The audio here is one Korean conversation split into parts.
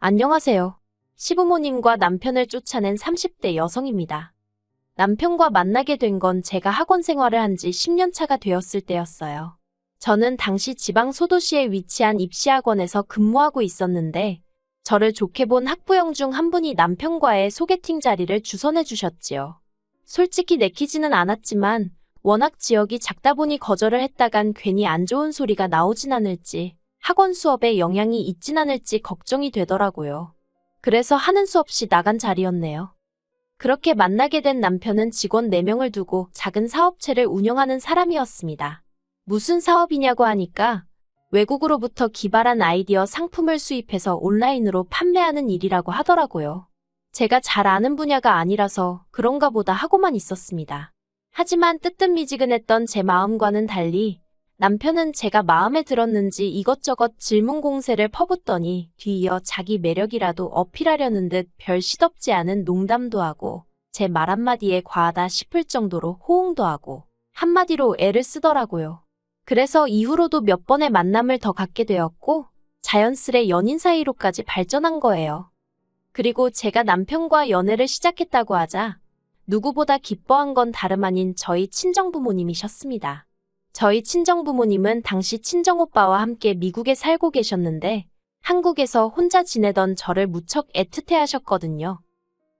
안녕하세요. 시부모님과 남편을 쫓아낸 30대 여성입니다. 남편과 만나게 된 건 제가 학원 생활을 한 지 10년 차가 되었을 때였어요. 저는 당시 지방 소도시에 위치한 입시학원에서 근무하고 있었는데 저를 좋게 본 학부형 중 한 분이 남편과의 소개팅 자리를 주선해 주셨지요. 솔직히 내키지는 않았지만 워낙 지역이 작다 보니 거절을 했다간 괜히 안 좋은 소리가 나오진 않을지 학원 수업에 영향이 있진 않을지 걱정이 되더라고요. 그래서 하는 수 없이 나간 자리였네요. 그렇게 만나게 된 남편은 직원 4명을 두고 작은 사업체를 운영하는 사람이었습니다. 무슨 사업이냐고 하니까 외국으로부터 기발한 아이디어 상품을 수입해서 온라인으로 판매하는 일이라고 하더라고요. 제가 잘 아는 분야가 아니라서 그런가 보다 하고만 있었습니다. 하지만 뜨뜻미지근했던 제 마음과는 달리 남편은 제가 마음에 들었는지 이것저것 질문 공세를 퍼붓더니 뒤이어 자기 매력이라도 어필하려는 듯 별 시덥지 않은 농담도 하고 제 말 한마디에 과하다 싶을 정도로 호응도 하고 한마디로 애를 쓰더라고요. 그래서 이후로도 몇 번의 만남을 더 갖게 되었고 자연스레 연인 사이로까지 발전한 거예요. 그리고 제가 남편과 연애를 시작했다고 하자 누구보다 기뻐한 건 다름 아닌 저희 친정부모님이셨습니다. 저희 친정부모님은 당시 친정오빠와 함께 미국에 살고 계셨는데 한국에서 혼자 지내던 저를 무척 애틋해 하셨거든요.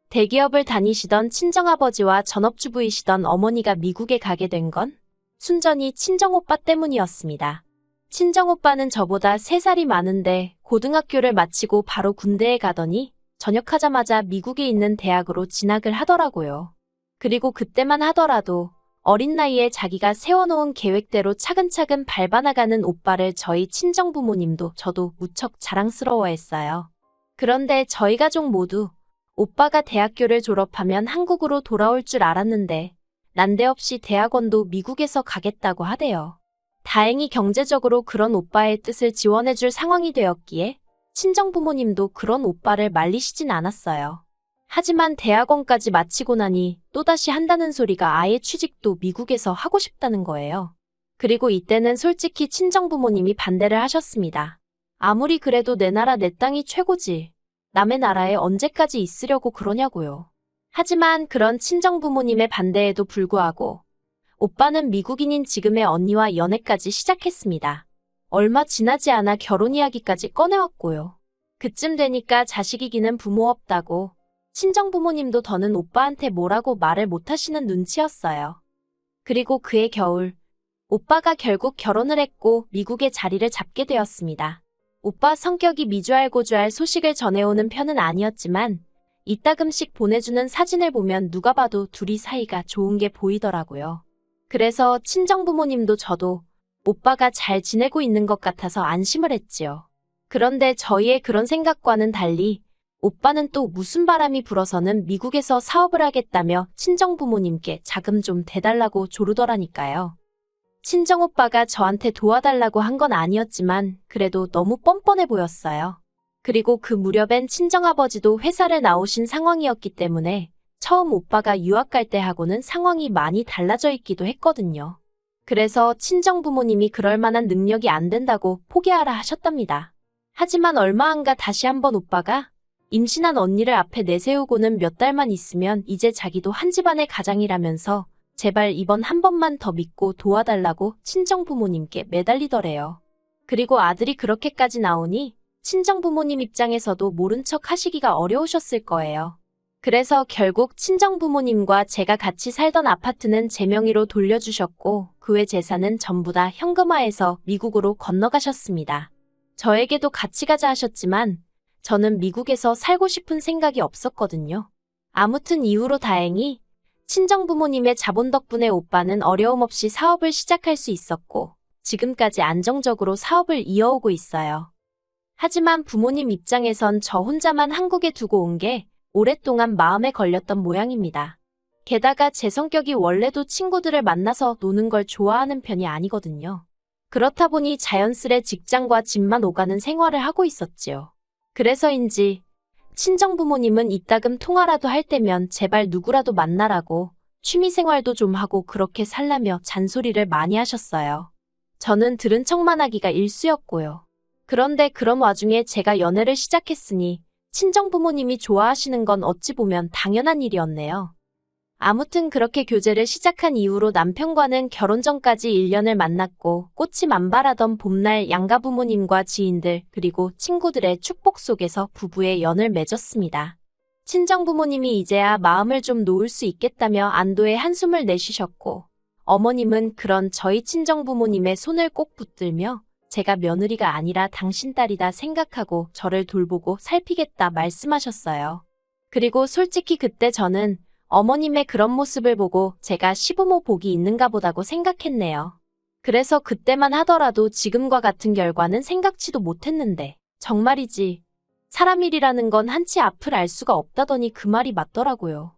대기업을 다니시던 친정아버지와 전업주부이시던 어머니가 미국에 가게 된 건 순전히 친정오빠 때문이었습니다. 친정오빠는 저보다 3살이 많은데 고등학교를 마치고 바로 군대에 가더니 전역하자마자 미국에 있는 대학으로 진학을 하더라고요. 그리고 그때만 하더라도 어린 나이에 자기가 세워놓은 계획대로 차근차근 밟아나가는 오빠를 저희 친정부모님도 저도 무척 자랑스러워했어요. 그런데 저희 가족 모두 오빠가 대학교를 졸업하면 한국으로 돌아올 줄 알았는데 난데없이 대학원도 미국에서 가겠다고 하대요. 다행히 경제적으로 그런 오빠의 뜻을 지원해줄 상황이 되었기에 친정부모님도 그런 오빠를 말리시진 않았어요. 하지만 대학원까지 마치고 나니 또다시 한다는 소리가 아예 취직도 미국에서 하고 싶다는 거예요. 그리고 이때는 솔직히 친정부모님이 반대를 하셨습니다. 아무리 그래도 내 나라 내 땅이 최고지. 남의 나라에 언제까지 있으려고 그러냐고요. 하지만 그런 친정부모님의 반대에도 불구하고 오빠는 미국인인 지금의 언니와 연애까지 시작했습니다. 얼마 지나지 않아 결혼 이야기까지 꺼내왔고요. 그쯤 되니까 자식이기는 부모 없다고 친정부모님도 더는 오빠한테 뭐라고 말을 못하시는 눈치였어요. 그리고 그해 겨울, 오빠가 결국 결혼을 했고 미국에 자리를 잡게 되었습니다. 오빠 성격이 미주알고주알 소식을 전해오는 편은 아니었지만 이따금씩 보내주는 사진을 보면 누가 봐도 둘이 사이가 좋은 게 보이더라고요. 그래서 친정부모님도 저도 오빠가 잘 지내고 있는 것 같아서 안심을 했지요. 그런데 저희의 그런 생각과는 달리 오빠는 또 무슨 바람이 불어서는 미국에서 사업을 하겠다며 친정부모님께 자금 좀 대달라고 조르더라니까요. 친정오빠가 저한테 도와달라고 한 건 아니었지만 그래도 너무 뻔뻔해 보였어요. 그리고 그 무렵엔 친정아버지도 회사를 나오신 상황이었기 때문에 처음 오빠가 유학 갈 때하고는 상황이 많이 달라져 있기도 했거든요. 그래서 친정부모님이 그럴 만한 능력이 안 된다고 포기하라 하셨답니다. 하지만 얼마 안 가 다시 한번 오빠가 임신한 언니를 앞에 내세우고는 몇 달만 있으면 이제 자기도 한 집안의 가장이라면서 제발 이번 한 번만 더 믿고 도와달라고 친정부모님께 매달리더래요. 그리고 아들이 그렇게까지 나오니 친정부모님 입장에서도 모른 척 하시기가 어려우셨을 거예요. 그래서 결국 친정부모님과 제가 같이 살던 아파트는 제 명의로 돌려주셨고 그 외 재산은 전부 다 현금화해서 미국으로 건너가셨습니다. 저에게도 같이 가자 하셨지만 저는 미국에서 살고 싶은 생각이 없었거든요. 아무튼 이후로 다행히 친정부모님의 자본 덕분에 오빠는 어려움 없이 사업을 시작할 수 있었고 지금까지 안정적으로 사업을 이어오고 있어요. 하지만 부모님 입장에선 저 혼자만 한국에 두고 온 게 오랫동안 마음에 걸렸던 모양입니다. 게다가 제 성격이 원래도 친구들을 만나서 노는 걸 좋아하는 편이 아니거든요. 그렇다 보니 자연스레 직장과 집만 오가는 생활을 하고 있었지요. 그래서인지 친정부모님은 이따금 통화라도 할 때면 제발 누구라도 만나라고 취미생활도 좀 하고 그렇게 살라며 잔소리를 많이 하셨어요. 저는 들은 척만 하기가 일쑤였고요. 그런데 그런 와중에 제가 연애를 시작했으니 친정부모님이 좋아하시는 건 어찌 보면 당연한 일이었네요. 아무튼 그렇게 교제를 시작한 이후로 남편과는 결혼 전까지 1년을 만났고 꽃이 만발하던 봄날 양가 부모님과 지인들 그리고 친구들의 축복 속에서 부부의 연을 맺었습니다. 친정부모님이 이제야 마음을 좀 놓을 수 있겠다며 안도의 한숨을 내쉬셨고 어머님은 그런 저희 친정부모님의 손을 꼭 붙들며 제가 며느리가 아니라 당신 딸이다 생각하고 저를 돌보고 살피겠다 말씀하셨어요. 그리고 솔직히 그때 저는 어머님의 그런 모습을 보고 제가 시부모 복이 있는가 보다고 생각했네요. 그래서 그때만 하더라도 지금과 같은 결과는 생각지도 못했는데 정말이지. 사람 일이라는 건 한치 앞을 알 수가 없다더니 그 말이 맞더라고요.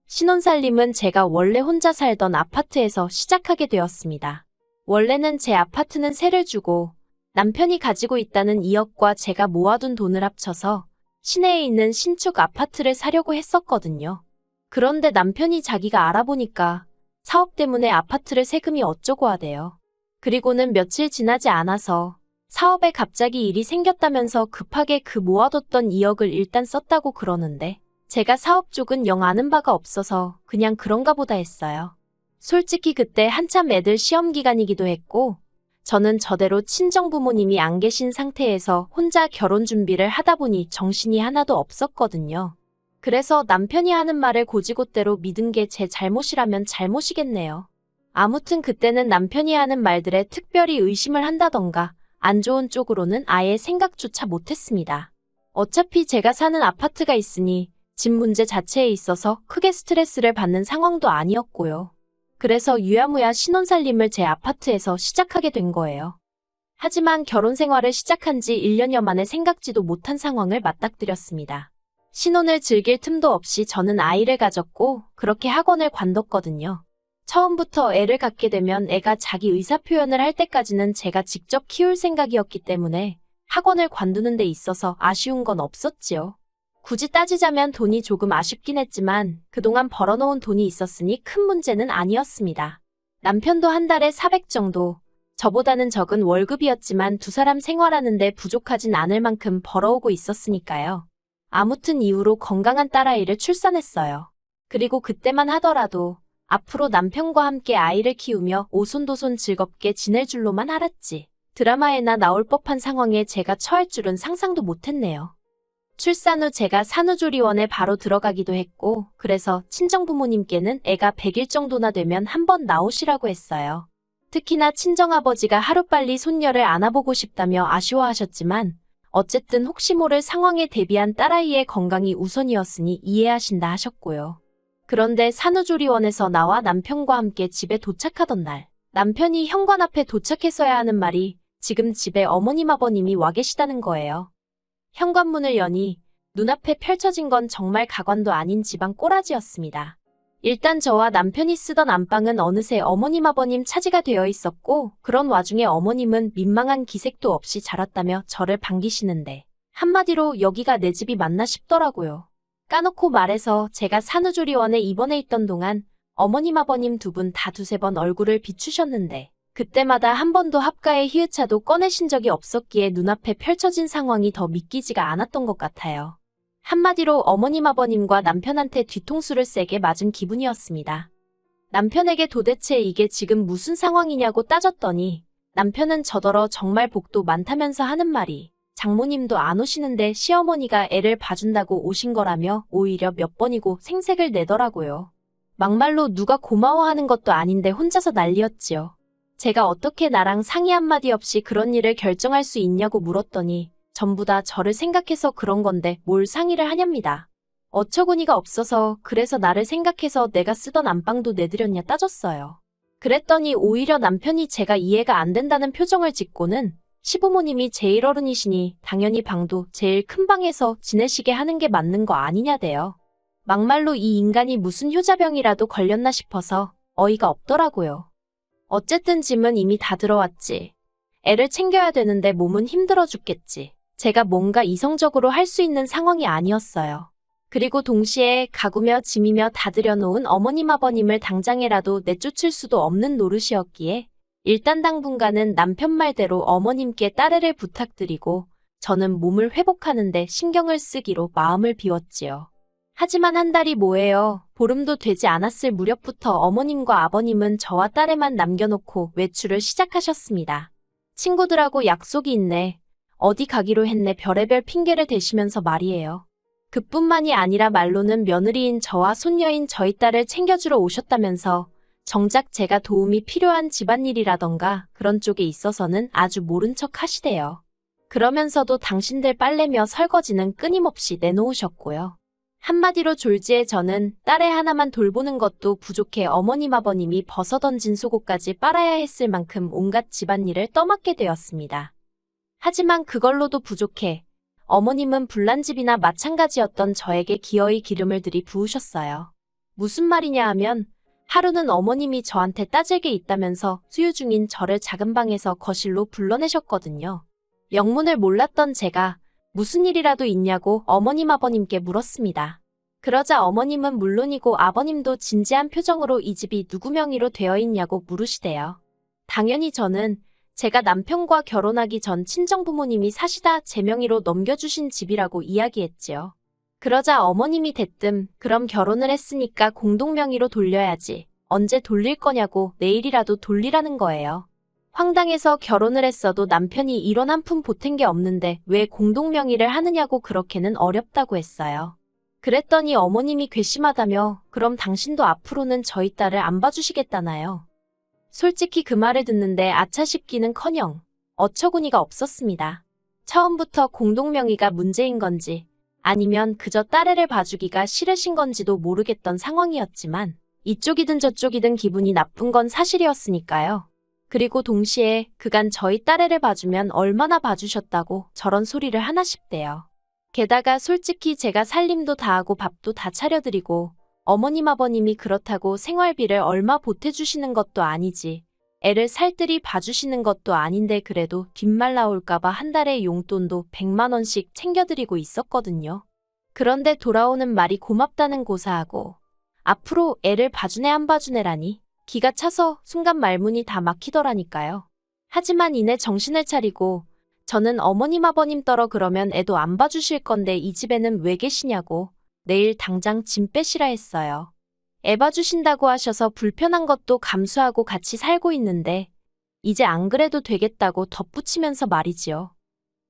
신혼살림은 제가 원래 혼자 살던 아파트에서 시작하게 되었습니다. 원래는 제 아파트는 세를 주고 남편이 가지고 있다는 2억과 제가 모아둔 돈을 합쳐서 시내에 있는 신축 아파트를 사려고 했었거든요. 그런데 남편이 자기가 알아보니까 사업 때문에 아파트를 세금이 어쩌고 하대요. 그리고는 며칠 지나지 않아서 사업에 갑자기 일이 생겼다면서 급하게 그 모아뒀던 2억을 일단 썼다고 그러는데 제가 사업 쪽은 영 아는 바가 없어서 그냥 그런가 보다 했어요. 솔직히 그때 한참 애들 시험 기간이기도 했고 저는 저대로 친정부모님이 안 계신 상태에서 혼자 결혼 준비를 하다 보니 정신이 하나도 없었거든요. 그래서 남편이 하는 말을 고지곳대로 믿은 게 제 잘못이라면 잘못이겠네요. 아무튼 그때는 남편이 하는 말들에 특별히 의심을 한다던가 안 좋은 쪽으로는 아예 생각조차 못했습니다. 어차피 제가 사는 아파트가 있으니 집 문제 자체에 있어서 크게 스트레스를 받는 상황도 아니었고요. 그래서 유야무야 신혼살림을 제 아파트에서 시작하게 된 거예요. 하지만 결혼 생활을 시작한 지 1년여 만에 생각지도 못한 상황을 맞닥뜨렸습니다. 신혼을 즐길 틈도 없이 저는 아이를 가졌고 그렇게 학원을 관뒀거든요. 처음부터 애를 갖게 되면 애가 자기 의사표현을 할 때까지는 제가 직접 키울 생각이었기 때문에 학원을 관두는 데 있어서 아쉬운 건 없었지요. 굳이 따지자면 돈이 조금 아쉽긴 했지만 그동안 벌어놓은 돈이 있었으니 큰 문제는 아니었습니다. 남편도 한 달에 400 정도, 저보다는 적은 월급이었지만 두 사람 생활하는데 부족하진 않을 만큼 벌어오고 있었으니까요. 아무튼 이후로 건강한 딸아이를 출산했어요. 그리고 그때만 하더라도 앞으로 남편과 함께 아이를 키우며 오손도손 즐겁게 지낼 줄로만 알았지. 드라마에나 나올 법한 상황에 제가 처할 줄은 상상도 못했네요. 출산 후 제가 산후조리원에 바로 들어가기도 했고 그래서 친정부모님께는 애가 100일 정도나 되면 한번 나오시라고 했어요. 특히나 친정아버지가 하루빨리 손녀를 안아보고 싶다며 아쉬워하셨지만 어쨌든 혹시 모를 상황에 대비한 딸아이의 건강이 우선이었으니 이해하신다 하셨고요. 그런데 산후조리원에서 나와 남편과 함께 집에 도착하던 날 남편이 현관 앞에 도착했어야 하는 말이 지금 집에 어머님 아버님이 와 계시다는 거예요. 현관문을 여니 눈앞에 펼쳐진 건 정말 가관도 아닌 집안 꼬라지였습니다. 일단 저와 남편이 쓰던 안방은 어느새 어머님 아버님 차지가 되어 있었고 그런 와중에 어머님은 민망한 기색도 없이 자랐다며 저를 반기시는데 한마디로 여기가 내 집이 맞나 싶더라고요. 까놓고 말해서 제가 산후조리원에 입원해 있던 동안 어머님 아버님 두 분 다 두세 번 얼굴을 비추셨는데 그때마다 한 번도 합가의 히읗차도 꺼내신 적이 없었기에 눈앞에 펼쳐진 상황이 더 믿기지가 않았던 것 같아요. 한마디로 어머님 아버님과 남편한테 뒤통수를 세게 맞은 기분이었습니다. 남편에게 도대체 이게 지금 무슨 상황이냐고 따졌더니 남편은 저더러 정말 복도 많다면서 하는 말이 장모님도 안 오시는데 시어머니가 애를 봐준다고 오신 거라며 오히려 몇 번이고 생색을 내더라고요. 막말로 누가 고마워하는 것도 아닌데 혼자서 난리였지요. 제가 어떻게 나랑 상의 한마디 없이 그런 일을 결정할 수 있냐고 물었더니 전부 다 저를 생각해서 그런 건데 뭘 상의를 하냐입니다. 어처구니가 없어서 그래서 나를 생각해서 내가 쓰던 안방도 내드렸냐 따졌어요. 그랬더니 오히려 남편이 제가 이해가 안 된다는 표정을 짓고는 시부모님이 제일 어른이시니 당연히 방도 제일 큰 방에서 지내시게 하는 게 맞는 거 아니냐대요. 막말로 이 인간이 무슨 효자병이라도 걸렸나 싶어서 어이가 없더라고요. 어쨌든 짐은 이미 다 들어왔지. 애를 챙겨야 되는데 몸은 힘들어 죽겠지. 제가 뭔가 이성적으로 할 수 있는 상황이 아니었어요. 그리고 동시에 가구며 짐이며 다 들여놓은 어머님 아버님을 당장에라도 내쫓을 수도 없는 노릇이었기에 일단 당분간은 남편 말대로 어머님께 딸애를 부탁드리고 저는 몸을 회복하는데 신경을 쓰기로 마음을 비웠지요. 하지만 한 달이 뭐예요. 보름도 되지 않았을 무렵부터 어머님과 아버님은 저와 딸에만 남겨놓고 외출을 시작하셨습니다. 친구들하고 약속이 있네. 어디 가기로 했네. 별의별 핑계를 대시면서 말이에요. 그뿐만이 아니라 말로는 며느리인 저와 손녀인 저희 딸을 챙겨주러 오셨다면서 정작 제가 도움이 필요한 집안일이라던가 그런 쪽에 있어서는 아주 모른 척 하시대요. 그러면서도 당신들 빨래며 설거지는 끊임없이 내놓으셨고요. 한마디로 졸지에 저는 딸애 하나만 돌보는 것도 부족해 어머님 아버님이 벗어던진 속옷까지 빨아야 했을 만큼 온갖 집안일을 떠맡게 되었습니다. 하지만 그걸로도 부족해 어머님은 불난집이나 마찬가지였던 저에게 기어이 기름을 들이부으셨어요. 무슨 말이냐 하면 하루는 어머님이 저한테 따질 게 있다면서 수유 중인 저를 작은 방에서 거실로 불러내셨거든요. 영문을 몰랐던 제가 무슨 일이라도 있냐고 어머님 아버님께 물었습니다. 그러자 어머님은 물론이고 아버님도 진지한 표정으로 이 집이 누구 명의로 되어 있냐고 물으시대요. 당연히 저는 제가 남편과 결혼하기 전 친정부모님이 사시다 제 명의로 넘겨주신 집이라고 이야기했지요. 그러자 어머님이 대뜸 그럼 결혼을 했으니까 공동명의로 돌려야지. 언제 돌릴 거냐고 내일이라도 돌리라는 거예요. 황당해서 결혼을 했어도 남편이 1원 한 푼 보탠 게 없는데 왜 공동명의를 하느냐고 그렇게는 어렵다고 했어요. 그랬더니 어머님이 괘씸하다며 그럼 당신도 앞으로는 저희 딸을 안 봐주시겠다나요. 솔직히 그 말을 듣는데 아차 싶기는커녕 어처구니가 없었습니다. 처음부터 공동명의가 문제인 건지 아니면 그저 딸애를 봐주기가 싫으신 건지도 모르겠던 상황이었지만 이쪽이든 저쪽이든 기분이 나쁜 건 사실이었으니까요. 그리고 동시에 그간 저희 딸애를 봐주면 얼마나 봐주셨다고 저런 소리를 하나 싶대요. 게다가 솔직히 제가 살림도 다 하고 밥도 다 차려드리고 어머님 아버님이 그렇다고 생활비를 얼마 보태주시는 것도 아니지 애를 살뜰히 봐주시는 것도 아닌데 그래도 뒷말 나올까봐 한 달에 용돈도 100만 원씩 챙겨드리고 있었거든요. 그런데 돌아오는 말이 고맙다는 고사하고 앞으로 애를 봐주네 안 봐주네라니 기가 차서 순간 말문이 다 막히더라니까요. 하지만 이내 정신을 차리고 저는 어머님 아버님 떨어 그러면 애도 안 봐주실 건데 이 집에는 왜 계시냐고 내일 당장 짐 빼시라 했어요. 애 봐주신다고 하셔서 불편한 것도 감수하고 같이 살고 있는데 이제 안 그래도 되겠다고 덧붙이면서 말이지요.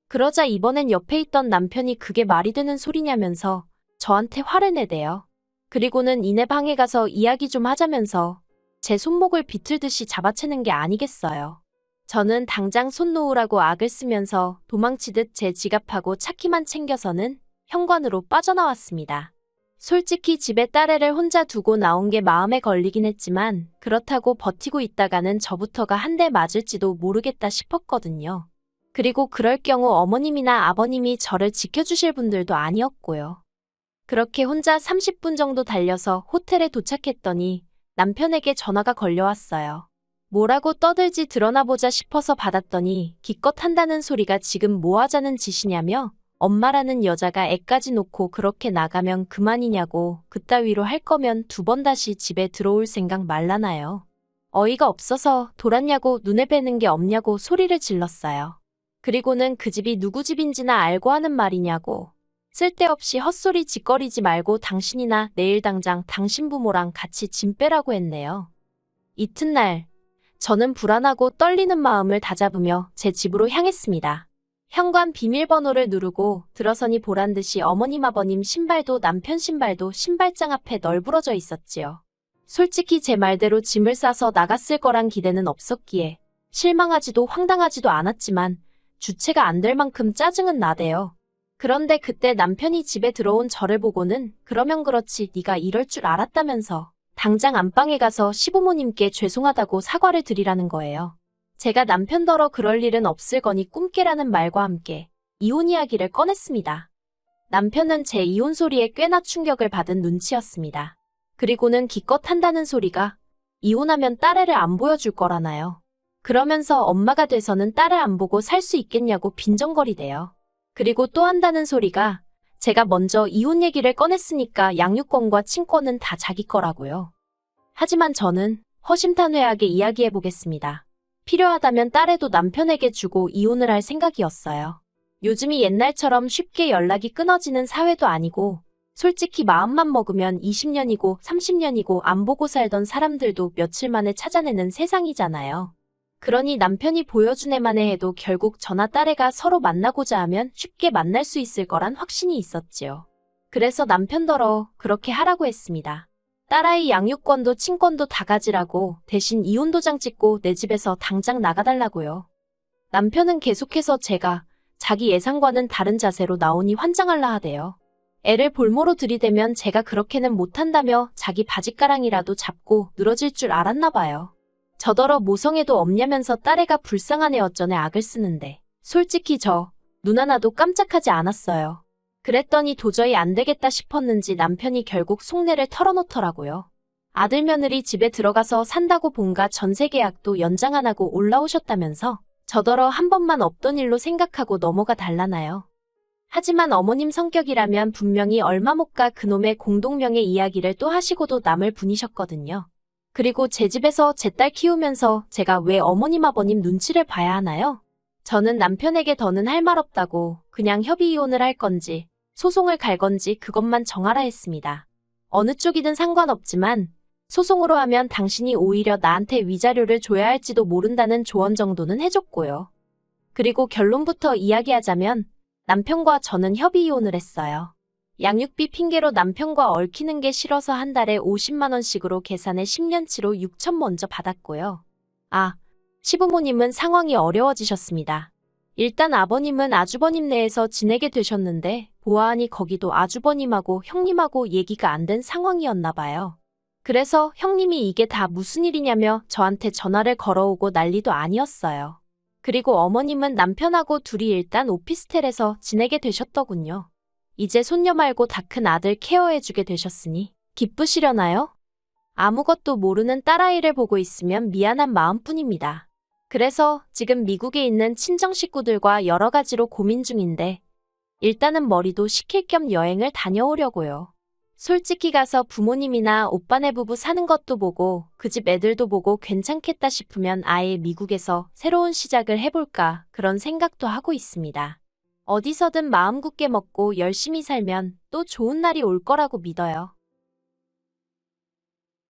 그러자 이번엔 옆에 있던 남편이 그게 말이 되는 소리냐면서 저한테 화를 내대요. 그리고는 이내 방에 가서 이야기 좀 하자면서 제 손목을 비틀듯이 잡아채는 게 아니겠어요. 저는 당장 손 놓으라고 악을 쓰면서 도망치듯 제 지갑하고 차키만 챙겨서는 현관으로 빠져나왔습니다. 솔직히 집에 딸애를 혼자 두고 나온 게 마음에 걸리긴 했지만 그렇다고 버티고 있다가는 저부터가 한 대 맞을지도 모르겠다 싶었거든요. 그리고 그럴 경우 어머님이나 아버님이 저를 지켜주실 분들도 아니었고요. 그렇게 혼자 30분 정도 달려서 호텔에 도착했더니 남편에게 전화가 걸려왔어요. 뭐라고 떠들지 드러나 보자 싶어서 받았더니 기껏 한다는 소리가 지금 뭐 하자는 짓이냐며 엄마라는 여자가 애까지 놓고 그렇게 나가면 그만이냐고 그따위로 할 거면 2번 다시 집에 들어올 생각 말라나요. 어이가 없어서 돌았냐고 눈에 뵈는 게 없냐고 소리를 질렀어요. 그리고는 그 집이 누구 집인지나 알고 하는 말이냐고 쓸데없이 헛소리 짓거리지 말고 당신이나 내일 당장 당신 부모랑 같이 짐 빼라고 했네요. 이튿날 저는 불안하고 떨리는 마음을 다잡으며 제 집으로 향했습니다. 현관 비밀번호를 누르고 들어서니 보란듯이 어머님 아버님 신발도 남편 신발도 신발장 앞에 널브러져 있었지요. 솔직히 제 말대로 짐을 싸서 나갔을 거란 기대는 없었기에 실망하지도 황당하지도 않았지만 주체가 안 될 만큼 짜증은 나대요. 그런데 그때 남편이 집에 들어온 저를 보고는 그러면 그렇지 네가 이럴 줄 알았다면서 당장 안방에 가서 시부모님께 죄송하다고 사과를 드리라는 거예요. 제가 남편더러 그럴 일은 없을 거니 꿈깨라는 말과 함께 이혼 이야기를 꺼냈습니다. 남편은 제 이혼 소리에 꽤나 충격을 받은 눈치였습니다. 그리고는 기껏 한다는 소리가 이혼하면 딸애를 안 보여줄 거라나요. 그러면서 엄마가 돼서는 딸을 안 보고 살 수 있겠냐고 빈정거리대요. 그리고 또 한다는 소리가 제가 먼저 이혼 얘기를 꺼냈으니까 양육권과 친권은 다 자기 거라고요. 하지만 저는 허심탄회하게 이야기해보겠습니다. 필요하다면 딸애도 남편에게 주고 이혼을 할 생각이었어요. 요즘이 옛날처럼 쉽게 연락이 끊어지는 사회도 아니고, 솔직히 마음만 먹으면 20년이고 30년이고 안 보고 살던 사람들도 며칠 만에 찾아내는 세상이잖아요. 그러니 남편이 보여준 애만에 해도 결국 저나 딸애가 서로 만나고자 하면 쉽게 만날 수 있을 거란 확신이 있었지요. 그래서 남편더러 그렇게 하라고 했습니다. 딸아이 양육권도 친권도 다 가지라고 대신 이혼도장 찍고 내 집에서 당장 나가달라고요. 남편은 계속해서 제가 자기 예상과는 다른 자세로 나오니 환장할라 하대요. 애를 볼모로 들이대면 제가 그렇게는 못한다며 자기 바짓가랑이라도 잡고 늘어질 줄 알았나 봐요. 저더러 모성애도 없냐면서 딸애가 불쌍한 애 어쩌네 악을 쓰는데 솔직히 저 눈 하나도 깜짝하지 않았어요. 그랬더니 도저히 안 되겠다 싶었는지 남편이 결국 속내를 털어놓더라고요. 아들 며느리 집에 들어가서 산다고 본가 전세 계약도 연장 안 하고 올라오셨다면서 저더러 한 번만 없던 일로 생각하고 넘어가 달라나요. 하지만 어머님 성격이라면 분명히 얼마 못 가 그놈의 공동명예 이야기를 또 하시고도 남을 분이셨거든요. 그리고 제 집에서 제 딸 키우면서 제가 왜 어머님 아버님 눈치를 봐야 하나요? 저는 남편에게 더는 할 말 없다고 그냥 협의 이혼을 할 건지 소송을 갈 건지 그것만 정하라 했습니다. 어느 쪽이든 상관없지만 소송으로 하면 당신이 오히려 나한테 위자료를 줘야 할지도 모른다는 조언 정도는 해줬고요. 그리고 결론부터 이야기하자면 남편과 저는 협의 이혼을 했어요. 양육비 핑계로 남편과 얽히는 게 싫어서 한 달에 50만 원씩으로 계산해 10년치로 6천 먼저 받았고요. 시부모님은 상황이 어려워지셨습니다. 일단 아버님은 아주버님 내에서 지내게 되셨는데 보아하니 거기도 아주버님하고 형님하고 얘기가 안 된 상황이었나 봐요. 그래서 형님이 이게 다 무슨 일이냐며 저한테 전화를 걸어오고 난리도 아니었어요. 그리고 어머님은 남편하고 둘이 일단 오피스텔에서 지내게 되셨더군요. 이제 손녀 말고 다 큰 아들 케어해주게 되셨으니 기쁘시려나요? 아무것도 모르는 딸아이를 보고 있으면 미안한 마음뿐입니다. 그래서 지금 미국에 있는 친정 식구들과 여러 가지로 고민 중인데 일단은 머리도 식힐 겸 여행을 다녀오려고요. 솔직히 가서 부모님이나 오빠네 부부 사는 것도 보고 그 집 애들도 보고 괜찮겠다 싶으면 아예 미국에서 새로운 시작을 해볼까 그런 생각도 하고 있습니다. 어디서든 마음 굳게 먹고 열심히 살면 또 좋은 날이 올 거라고 믿어요.